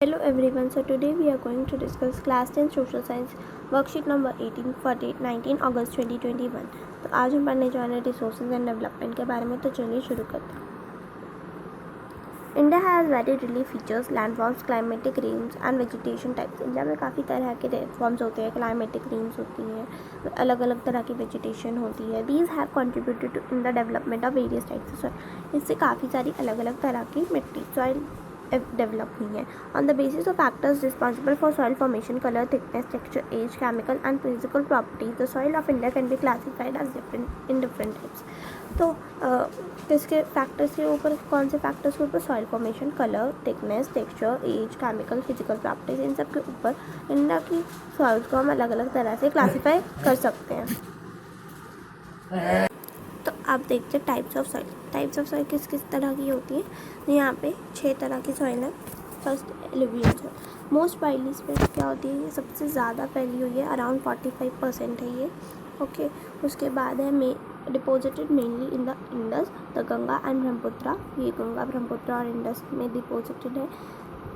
Hello everyone, so today we are going to discuss class 10 social science worksheet number 18 for date 19 August 2021। तो आज हम पढ़ने जा रहे हैं रिसोर्सेज एंड डेवलपमेंट के बारे में। तो चलिए शुरू करते हैं। India has very relief features, landforms, climatic range and vegetation types. India में काफ़ी तरह के फॉर्म्स होते हैं, क्लाइमेटिक रेंज होती हैं, अलग अलग तरह की वेजिटेशन होती है। These have contributed in the development of various types. इससे काफ़ी सारी अलग अलग तरह की मिट्टी सॉइल डेवलप हुई है। On the basis of factors responsible for soil formation, colour, thickness, texture, age, chemical and physical properties, the soil of India can be classified as different types. तो किसके फैक्टर्स के ऊपर, कौन से फैक्टर्स के ऊपर? Soil formation, colour, thickness, texture, age, chemical, physical properties, इन सब के ऊपर इंडिया की सॉइल्स को हम अलग अलग तरह से क्लासीफाई कर सकते हैं। तो आप देखते हैं types of soil. Types of soil किस किस तरह की होती है? तो यहाँ पे 6 तरह की सॉइल है। First alluvial soil, most widely spread क्या होती है? ये सबसे ज़्यादा फैली हुई है, अराउंड 45% है ये। ओके, उसके बाद है deposited mainly in the Indus, the Ganga and Brahmaputra. ये गंगा, ब्रह्मपुत्रा और इंडस में डिपोजिटेड है,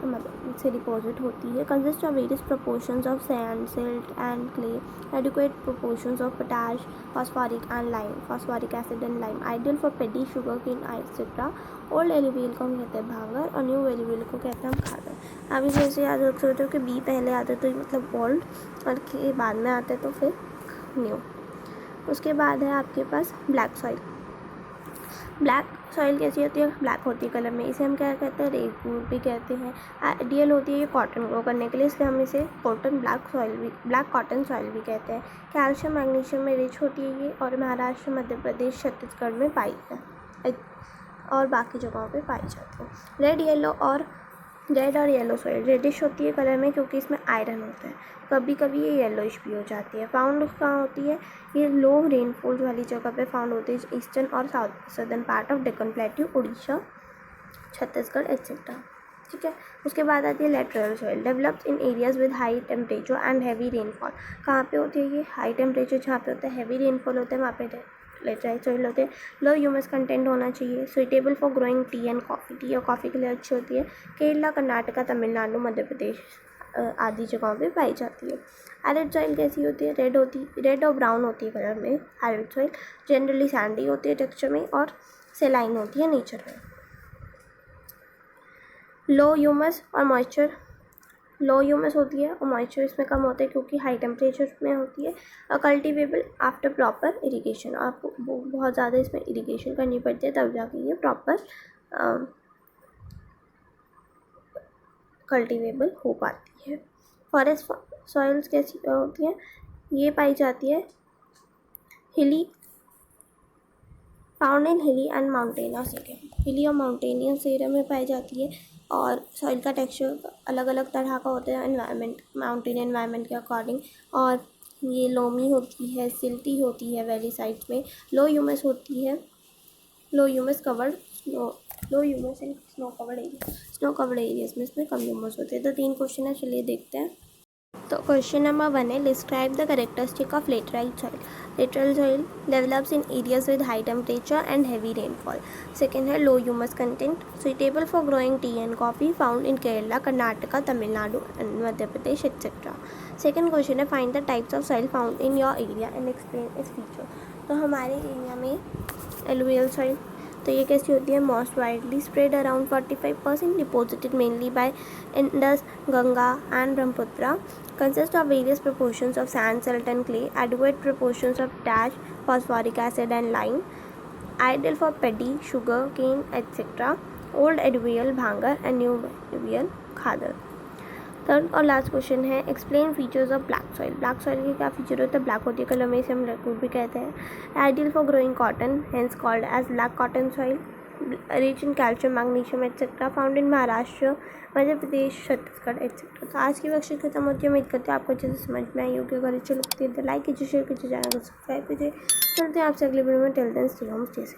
मतलब से डिपॉजिट होती है। Consist of various proportions of sand, silt and clay, adequate proportions of potash, phosphoric and lime, phosphoric acid and lime, ideal for paddy, sugarcane etcetera. Old alluvial को हम कहते हैं भांगर और न्यू एलुवियल को कहते हैं हम खादर। अभी जैसे याद रख सकते हो कि बी पहले आते तो मतलब ओल्ड, और के बाद में आते तो फिर न्यू। उसके बाद है आपके पास ब्लैक सॉइल। ब्लैक सॉइल कैसी होती है? ब्लैक होती है कलर में। इसे हम क्या कहते हैं? रेगवुड भी कहते हैं। आइडियल होती है ये कॉटन ग्रो करने के लिए, इसलिए हम इसे ब्लैक कॉटन सॉइल भी कहते हैं। कैल्शियम मैग्नीशियम में रिच होती है ये, और महाराष्ट्र, मध्य प्रदेश, छत्तीसगढ़ में पाई है और बाकी जगहों पे पाई जाती है। रेड और येलो सॉइल रेडिश होती है कलर में, क्योंकि इसमें आयरन होता है। कभी कभी ये येलोइश भी हो जाती है। फाउंड कहाँ होती है? ये लो रेनफॉल वाली जगह पे फाउंड होती है, ईस्टर्न और southern part of Deccan plateau, Orissa, Chhattisgarh etcetera. ठीक है। उसके बाद आती है lateral soil, developed in areas with high temperature and heavy rainfall. कहाँ पे होती है ये? हाई टेम्परेचर जहाँ पे होता है, हैवी रेनफॉल होता है, वहाँ पे लेटराइल सॉइल होते हैं। लो ह्यूमस कंटेंट होना चाहिए। Suitable for growing tea and coffee. T और कॉफ़ी के लिए अच्छी होती है। केरला, कर्नाटका, तमिलनाडु, मध्य प्रदेश आदि जगहों पे पाई जाती है। एरिड सॉइल कैसी होती है? रेड और ब्राउन होती है कलर में एरिड सॉइल। जनरली सैंडी होती है टेक्सचर में, और सेलाइन होती है नेचर में। लो ह्यूमस होती है और मॉइस्चर इसमें कम होता है, क्योंकि हाई टेम्परेचर में होती है। और कल्टिवेबल आफ्टर प्रॉपर इरिगेशन, आपको बहुत ज़्यादा इसमें इरिगेशन करनी पड़ती है, तब जाके ये प्रॉपर कल्टिवेबल हो पाती है। फॉरेस्ट सॉइल्स कैसी होती हैं? ये पाई जाती है फाउंड इन हिली एंड माउंटेनियस एरिया। हिली और माउंटेनियस एरिया में पाई जाती है, और सॉइल का टेक्सचर अलग अलग तरह का होता है माउंटेन एनवायरनमेंट के अकॉर्डिंग। और ये लोमी होती है, सिल्टी होती है वैली साइड्स में। Low humus and snow covered areas में इसमें कम ह्यूमस होते हैं। तो 3 क्वेश्चन है, चलिए देखते हैं। तो क्वेश्चन नंबर 1 है, describe the characteristic of laterite soil. Lateral soil develops in areas with high temperature and heavy rainfall. Second है, low humus content, suitable for growing tea and coffee, found in Kerala, Karnataka, Tamil Nadu and Madhya Pradesh etcetera. Second question है, find the types of soil found in your area and explain its feature. तो हमारे area में alluvial soil, तो ये कैसी होती है? Most widely spread, around 45%, deposited mainly by Indus, Ganga and Brahmaputra. Consist of various proportions of sand, silt and clay, adequate proportions of potash, phosphoric acid and lime, ideal for paddy, sugar cane etc. Old alluvial bhangar and new alluvial khadar। Third और last question है, explain features of black soil. Black soil के क्या feature होता है? Black होती है colour में, इसे हम रेगवुड भी कहते हैं। Ideal for growing cotton, hence called as black cotton soil. Rich in calcium, magnesium etcetera, found in Maharashtra, Madhya Pradesh, Chhattisgarh etcetera. तो आज की वर्कशीट खत्म होती है। उम्मीद करते हैं आपको अच्छे से समझ में आई होगी। अगर अच्छी लगती है तो लाइक कीजिए, शेयर कीजिए, चैनल को सब्सक्राइब कीजिए। चलते हैं आपसे अगली वीडियो में। Till then stay home, stay safe.